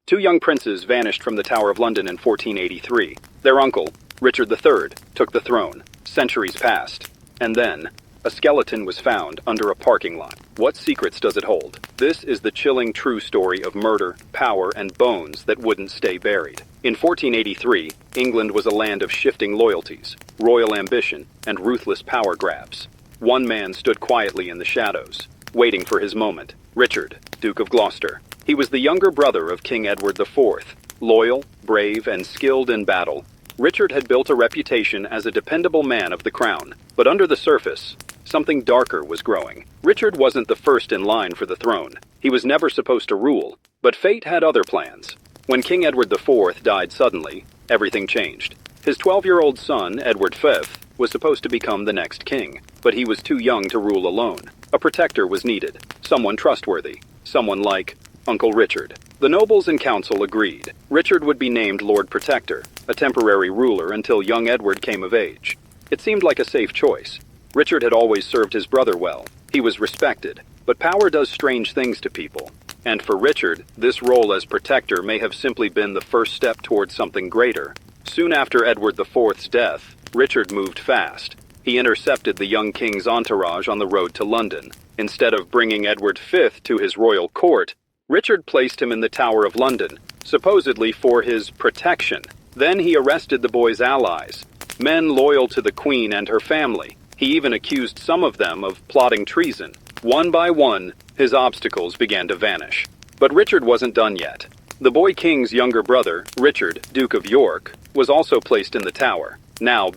Two young princes vanished from the Tower of London in 1483. Their uncle, Richard III, took the throne. Centuries passed. And then, a skeleton was found under a parking lot. What secrets does it hold? This is the chilling true story of murder, power, and bones that wouldn't stay buried. In 1483, England was a land of shifting loyalties, royal ambition, and ruthless power grabs. One man stood quietly in the shadows, waiting for his moment. Richard, Duke of Gloucester. He was the younger brother of King Edward IV. Loyal, brave, and skilled in battle, Richard had built a reputation as a dependable man of the crown. But under the surface, something darker was growing. Richard wasn't the first in line for the throne. He was never supposed to rule, but fate had other plans. When King Edward IV died suddenly, everything changed. His 12-year-old son, Edward V, was supposed to become the next king, but he was too young to rule alone. A protector was needed, someone trustworthy, someone like Uncle Richard. The nobles and council agreed. Richard would be named Lord Protector, a temporary ruler until young Edward came of age. It seemed like a safe choice. Richard had always served his brother well. He was respected, but power does strange things to people. And for Richard, this role as protector may have simply been the first step towards something greater. Soon after Edward IV's death, Richard moved fast. He intercepted the young king's entourage on the road to London. Instead of bringing Edward V to his royal court, Richard placed him in the Tower of London, supposedly for his protection. Then he arrested the boy's allies, men loyal to the Queen and her family. He even accused some of them of plotting treason. One by one, his obstacles began to vanish. But Richard wasn't done yet. The boy king's younger brother, Richard, Duke of York, was also placed in the tower. Now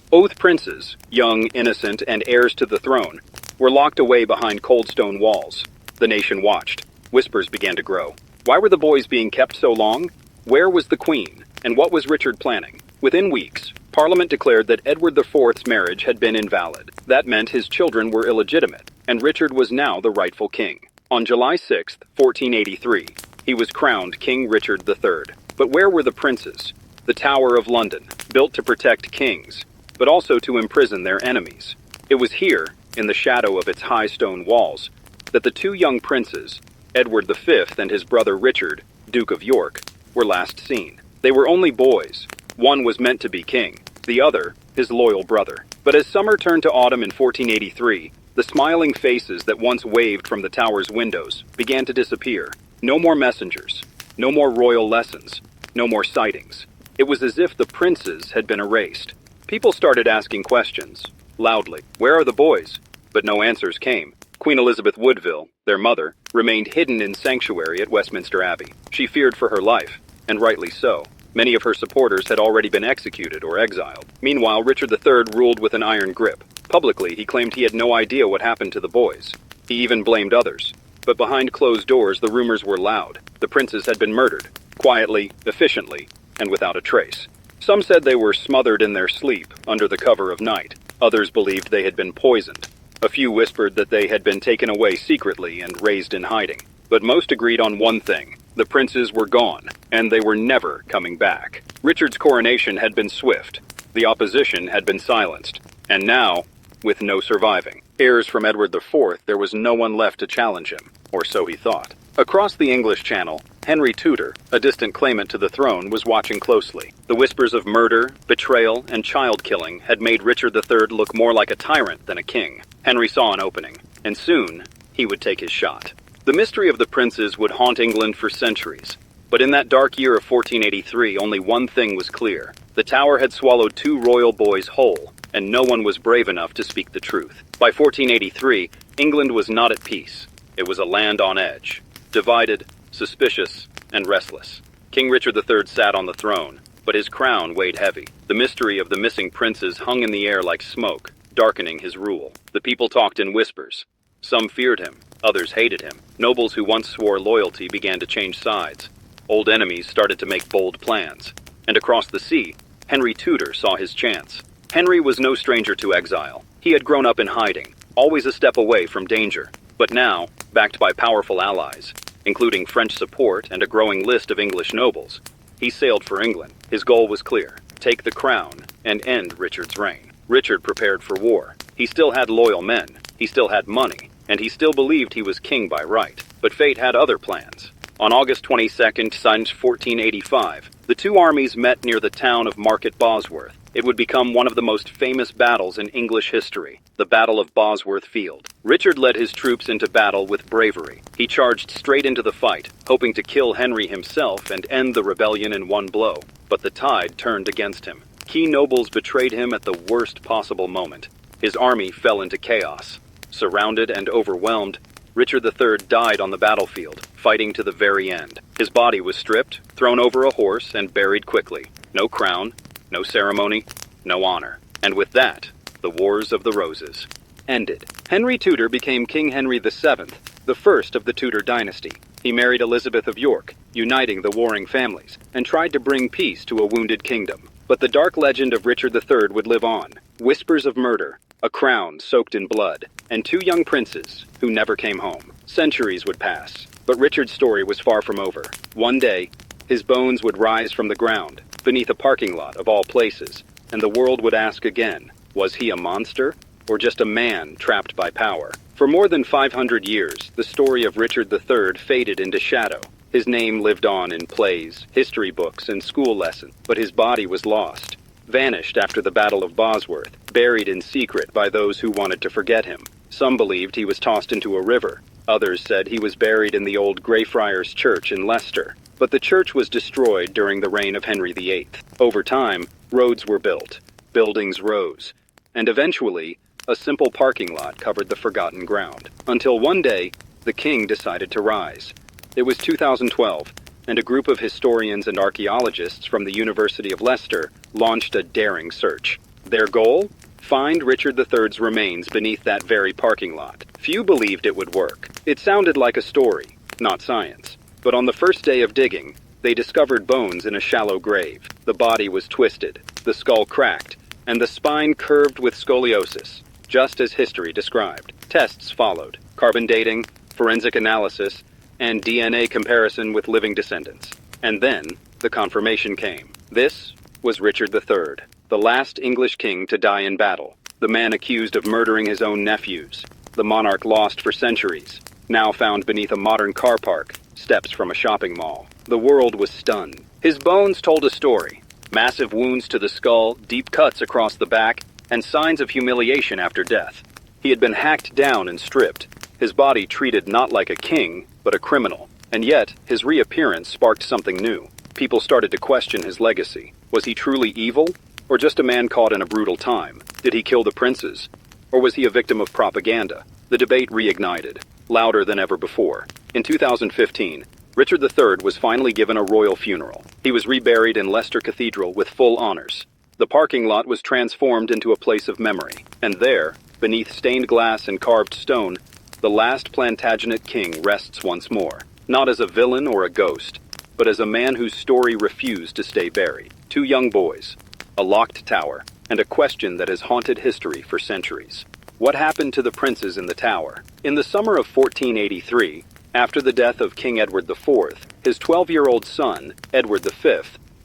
both princes, young, innocent, and heirs to the throne, were locked away behind cold stone walls. The nation watched. Whispers began to grow. Why were the boys being kept so long? Where was the Queen? And what was Richard planning? Within weeks, Parliament declared that Edward IV's marriage had been invalid. That meant his children were illegitimate, and Richard was now the rightful king. On July 6, 1483, he was crowned King Richard III. But where were the princes? The Tower of London, built to protect kings, but also to imprison their enemies. It was here, in the shadow of its high stone walls, that the two young princes, Edward V and his brother Richard, Duke of York, were last seen. They were only boys. One was meant to be king, the other, his loyal brother. But as summer turned to autumn in 1483, the smiling faces that once waved from the tower's windows began to disappear. No more messengers, no more royal lessons, no more sightings. It was as if the princes had been erased. People started asking questions, loudly. Where are the boys? But no answers came. Queen Elizabeth Woodville, their mother, remained hidden in sanctuary at Westminster Abbey. She feared for her life, and rightly so. Many of her supporters had already been executed or exiled. Meanwhile, Richard III ruled with an iron grip. Publicly, he claimed he had no idea what happened to the boys. He even blamed others. But behind closed doors, the rumors were loud. The princes had been murdered, quietly, efficiently, and without a trace. Some said they were smothered in their sleep, under the cover of night. Others believed they had been poisoned. A few whispered that they had been taken away secretly and raised in hiding. But most agreed on one thing. The princes were gone, and they were never coming back. Richard's coronation had been swift. The opposition had been silenced. And now, with no surviving heirs from Edward IV, there was no one left to challenge him, or so he thought. Across the English Channel, Henry Tudor, a distant claimant to the throne, was watching closely. The whispers of murder, betrayal, and child-killing had made Richard III look more like a tyrant than a king. Henry saw an opening, and soon he would take his shot. The mystery of the princes would haunt England for centuries. But in that dark year of 1483, only one thing was clear. The Tower had swallowed two royal boys whole, and no one was brave enough to speak the truth. By 1483, England was not at peace. It was a land on edge, divided, suspicious, and restless. King Richard III sat on the throne, but his crown weighed heavy. The mystery of the missing princes hung in the air like smoke, darkening his rule. The people talked in whispers. Some feared him, others hated him. Nobles who once swore loyalty began to change sides. Old enemies started to make bold plans. And across the sea, Henry Tudor saw his chance. Henry was no stranger to exile. He had grown up in hiding, always a step away from danger. But now, backed by powerful allies, including French support and a growing list of English nobles, he sailed for England. His goal was clear: take the crown and end Richard's reign. Richard prepared for war. He still had loyal men. He still had money. And he still believed he was king by right. But fate had other plans. On August 22nd, 1485, the two armies met near the town of Market Bosworth. It would become one of the most famous battles in English history, the Battle of Bosworth Field. Richard led his troops into battle with bravery. He charged straight into the fight, hoping to kill Henry himself and end the rebellion in one blow. But the tide turned against him. Key nobles betrayed him at the worst possible moment. His army fell into chaos. Surrounded and overwhelmed, Richard III died on the battlefield, fighting to the very end. His body was stripped, thrown over a horse, and buried quickly. No crown, no ceremony, no honor. And with that, the Wars of the Roses ended. Henry Tudor became King Henry VII, the first of the Tudor dynasty. He married Elizabeth of York, uniting the warring families, and tried to bring peace to a wounded kingdom. But the dark legend of Richard III would live on. Whispers of murder, a crown soaked in blood, and two young princes who never came home. Centuries would pass, but Richard's story was far from over. One day, his bones would rise from the ground, beneath a parking lot of all places, and the world would ask again, was he a monster, or just a man trapped by power? For more than 500 years, the story of Richard III faded into shadow. His name lived on in plays, history books, and school lessons, but his body was lost, vanished after the Battle of Bosworth, buried in secret by those who wanted to forget him. Some believed he was tossed into a river. Others said he was buried in the old Greyfriars Church in Leicester. But the church was destroyed during the reign of Henry VIII. Over time, roads were built, buildings rose, and eventually, a simple parking lot covered the forgotten ground. Until one day, the king decided to rise. It was 2012, and a group of historians and archaeologists from the University of Leicester launched a daring search. Their goal? Find Richard III's remains beneath that very parking lot. Few believed it would work. It sounded like a story, not science. But on the first day of digging, they discovered bones in a shallow grave. The body was twisted, the skull cracked, and the spine curved with scoliosis, just as history described. Tests followed: carbon dating, forensic analysis, and DNA comparison with living descendants. And then, the confirmation came. This was Richard III, the last English king to die in battle, the man accused of murdering his own nephews, the monarch lost for centuries, now found beneath a modern car park, steps from a shopping mall. The world was stunned. His bones told a story: massive wounds to the skull, deep cuts across the back, and signs of humiliation after death. He had been hacked down and stripped, his body treated not like a king, but a criminal. And yet, his reappearance sparked something new. People started to question his legacy. Was he truly evil, or just a man caught in a brutal time? Did he kill the princes, or was he a victim of propaganda? The debate reignited, louder than ever before. In 2015, Richard III was finally given a royal funeral. He was reburied in Leicester Cathedral with full honors. The parking lot was transformed into a place of memory, and there, beneath stained glass and carved stone, the last Plantagenet king rests once more, not as a villain or a ghost, but as a man whose story refused to stay buried. Two young boys, a locked tower, and a question that has haunted history for centuries. What happened to the princes in the tower? In the summer of 1483, after the death of King Edward IV, his 12-year-old son, Edward V,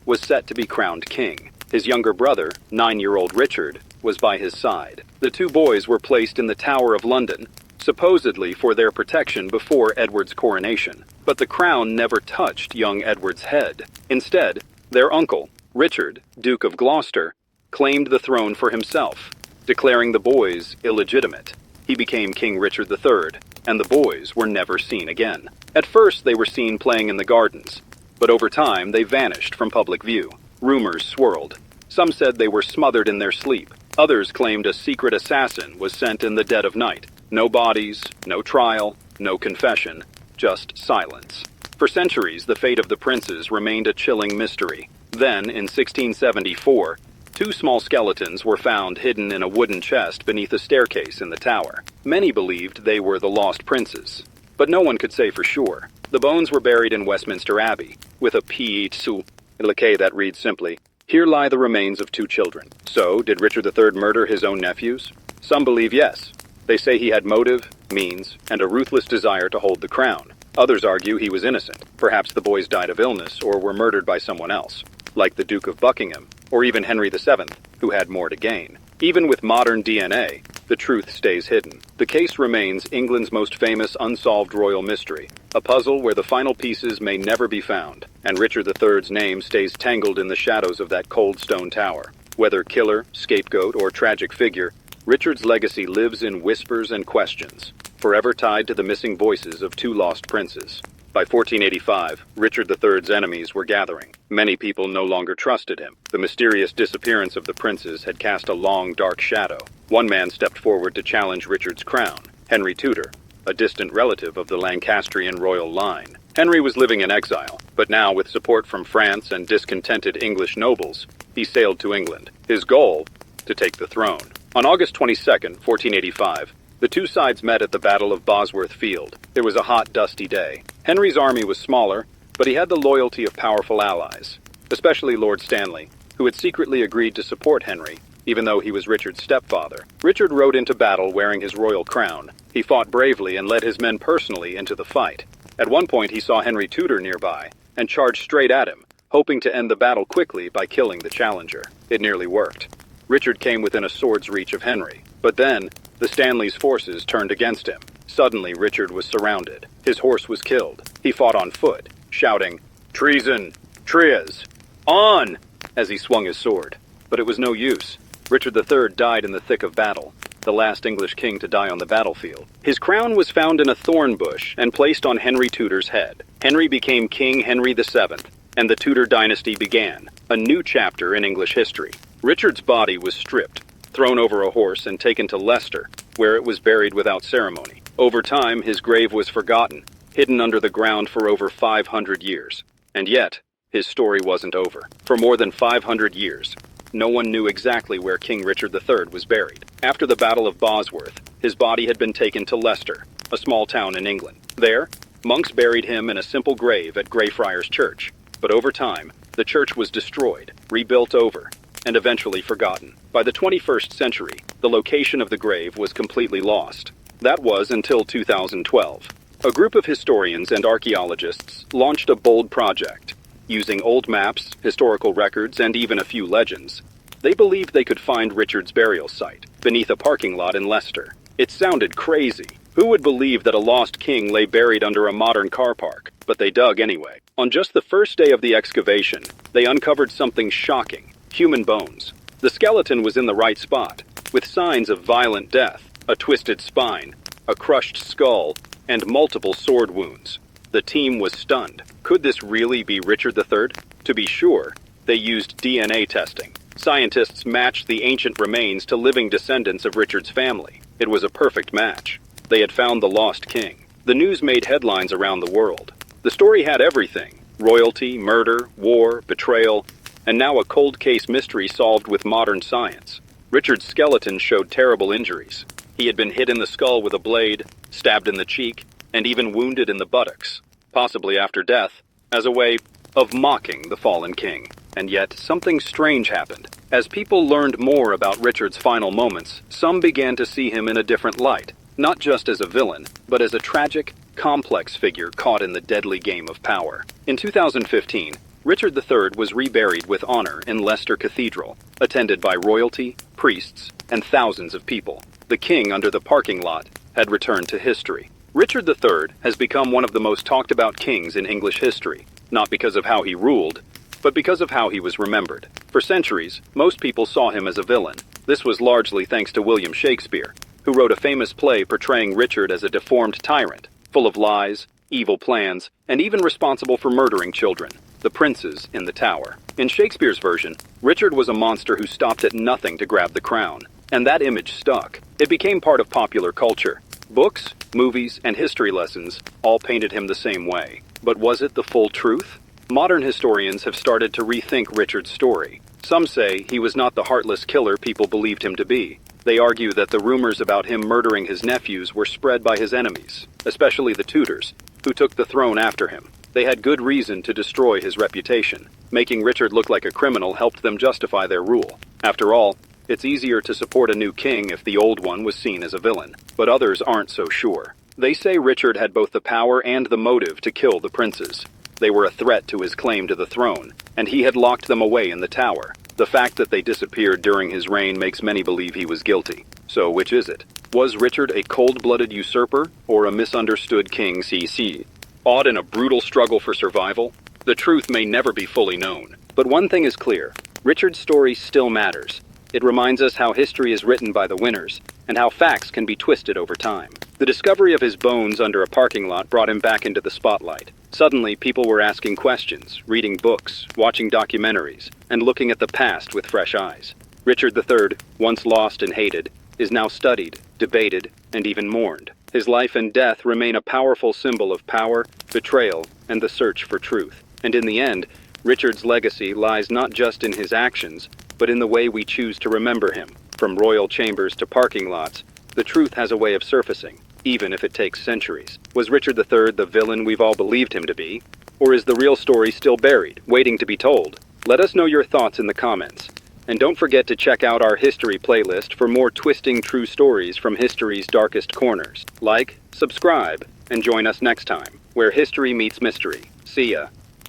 was set to be crowned king. His younger brother, 9-year-old Richard, was by his side. The two boys were placed in the Tower of London, supposedly for their protection before Edward's coronation. But the crown never touched young Edward's head. Instead, their uncle, Richard, Duke of Gloucester, claimed the throne for himself, declaring the boys illegitimate. He became King Richard III, and the boys were never seen again. At first, they were seen playing in the gardens, but over time they vanished from public view. Rumors swirled. Some said they were smothered in their sleep. Others claimed a secret assassin was sent in the dead of night. No bodies, no trial, no confession, just silence. For centuries, the fate of the princes remained a chilling mystery. Then, in 1674, two small skeletons were found hidden in a wooden chest beneath a staircase in the tower. Many believed they were the lost princes, but no one could say for sure. The bones were buried in Westminster Abbey, with a P.E.T.S.U. laquais that reads simply, "Here lie the remains of two children." So, did Richard III murder his own nephews? Some believe yes. They say he had motive, means, and a ruthless desire to hold the crown. Others argue he was innocent. Perhaps the boys died of illness or were murdered by someone else, like the Duke of Buckingham, or even Henry VII, who had more to gain. Even with modern DNA, the truth stays hidden. The case remains England's most famous unsolved royal mystery, A puzzle where the final pieces may never be found, and Richard III's name stays tangled in the shadows of that cold stone tower. Whether killer, scapegoat, or tragic figure, Richard's legacy lives in whispers and questions, forever tied to the missing voices of two lost princes. By 1485, Richard III's enemies were gathering. Many people no longer trusted him. The mysterious disappearance of the princes had cast a long, dark shadow. One man stepped forward to challenge Richard's crown, Henry Tudor, a distant relative of the Lancastrian royal line. Henry was living in exile, but now with support from France and discontented English nobles, he sailed to England. His goal? To take the throne. On August 22, 1485, the two sides met at the Battle of Bosworth Field. It was a hot, dusty day. Henry's army was smaller, but he had the loyalty of powerful allies, especially Lord Stanley, who had secretly agreed to support Henry, even though he was Richard's stepfather. Richard rode into battle wearing his royal crown. He fought bravely and led his men personally into the fight. At one point he saw Henry Tudor nearby, and charged straight at him, hoping to end the battle quickly by killing the challenger. It nearly worked. Richard came within a sword's reach of Henry, but then the Stanley's forces turned against him. Suddenly Richard was surrounded. His horse was killed. He fought on foot, shouting, "Treason! Treas! On!" as he swung his sword. But it was no use. Richard III died in the thick of battle, the last English king to die on the battlefield. His crown was found in a thorn bush and placed on Henry Tudor's head. Henry became King Henry VII, and the Tudor dynasty began, a new chapter in English history. Richard's body was stripped, thrown over a horse, and taken to Leicester, where it was buried without ceremony. Over time, his grave was forgotten, hidden under the ground for over 500 years. And yet, his story wasn't over. For more than 500 years, no one knew exactly where King Richard III was buried. After the Battle of Bosworth, his body had been taken to Leicester, a small town in England. There, monks buried him in a simple grave at Greyfriars Church. But over time, the church was destroyed, rebuilt over, and eventually forgotten. By the 21st century, the location of the grave was completely lost. That was until 2012. A group of historians and archaeologists launched a bold project. Using old maps, historical records, and even a few legends, they believed they could find Richard's burial site beneath a parking lot in Leicester. It sounded crazy. Who would believe that a lost king lay buried under a modern car park? But they dug anyway. On just the first day of the excavation, they uncovered something shocking: human bones. The skeleton was in the right spot, with signs of violent death, a twisted spine, a crushed skull, and multiple sword wounds. The team was stunned. Could this really be Richard III? To be sure, they used DNA testing. Scientists matched the ancient remains to living descendants of Richard's family. It was a perfect match. They had found the lost king. The news made headlines around the world. The story had everything: royalty, murder, war, betrayal, and now a cold case mystery solved with modern science. Richard's skeleton showed terrible injuries. He had been hit in the skull with a blade, stabbed in the cheek, and even wounded in the buttocks, possibly after death, as a way of mocking the fallen king. And yet, something strange happened. As people learned more about Richard's final moments, some began to see him in a different light, not just as a villain, but as a tragic, complex figure caught in the deadly game of power. In 2015, Richard III was reburied with honor in Leicester Cathedral, attended by royalty, priests, and thousands of people. The king under the parking lot had returned to history. Richard III has become one of the most talked about kings in English history, not because of how he ruled, but because of how he was remembered. For centuries, most people saw him as a villain. This was largely thanks to William Shakespeare, who wrote a famous play portraying Richard as a deformed tyrant, full of lies, evil plans, and even responsible for murdering children, the princes in the Tower. In Shakespeare's version, Richard was a monster who stopped at nothing to grab the crown, and that image stuck. It became part of popular culture. Books, movies, and history lessons all painted him the same way. But was it the full truth? Modern historians have started to rethink Richard's story. Some say he was not the heartless killer people believed him to be. They argue that the rumors about him murdering his nephews were spread by his enemies, especially the Tudors, who took the throne after him. They had good reason to destroy his reputation. Making Richard look like a criminal helped them justify their rule. After all, it's easier to support a new king if the old one was seen as a villain. But others aren't so sure. They say Richard had both the power and the motive to kill the princes. They were a threat to his claim to the throne, and he had locked them away in the Tower. The fact that they disappeared during his reign makes many believe he was guilty. So which is it? Was Richard a cold-blooded usurper or a misunderstood king? CC? Caught in a brutal struggle for survival, the truth may never be fully known. But one thing is clear, Richard's story still matters. It reminds us how history is written by the winners, and how facts can be twisted over time. The discovery of his bones under a parking lot brought him back into the spotlight. Suddenly, people were asking questions, reading books, watching documentaries, and looking at the past with fresh eyes. Richard III, once lost and hated, is now studied, debated, and even mourned. His life and death remain a powerful symbol of power, betrayal, and the search for truth. And in the end, Richard's legacy lies not just in his actions, but in the way we choose to remember him. From royal chambers to parking lots, the truth has a way of surfacing, even if it takes centuries. Was Richard III the villain we've all believed him to be? Or is the real story still buried, waiting to be told? Let us know your thoughts in the comments. And don't forget to check out our history playlist for more twisting true stories from history's darkest corners. Like, subscribe, and join us next time, where history meets mystery. See ya.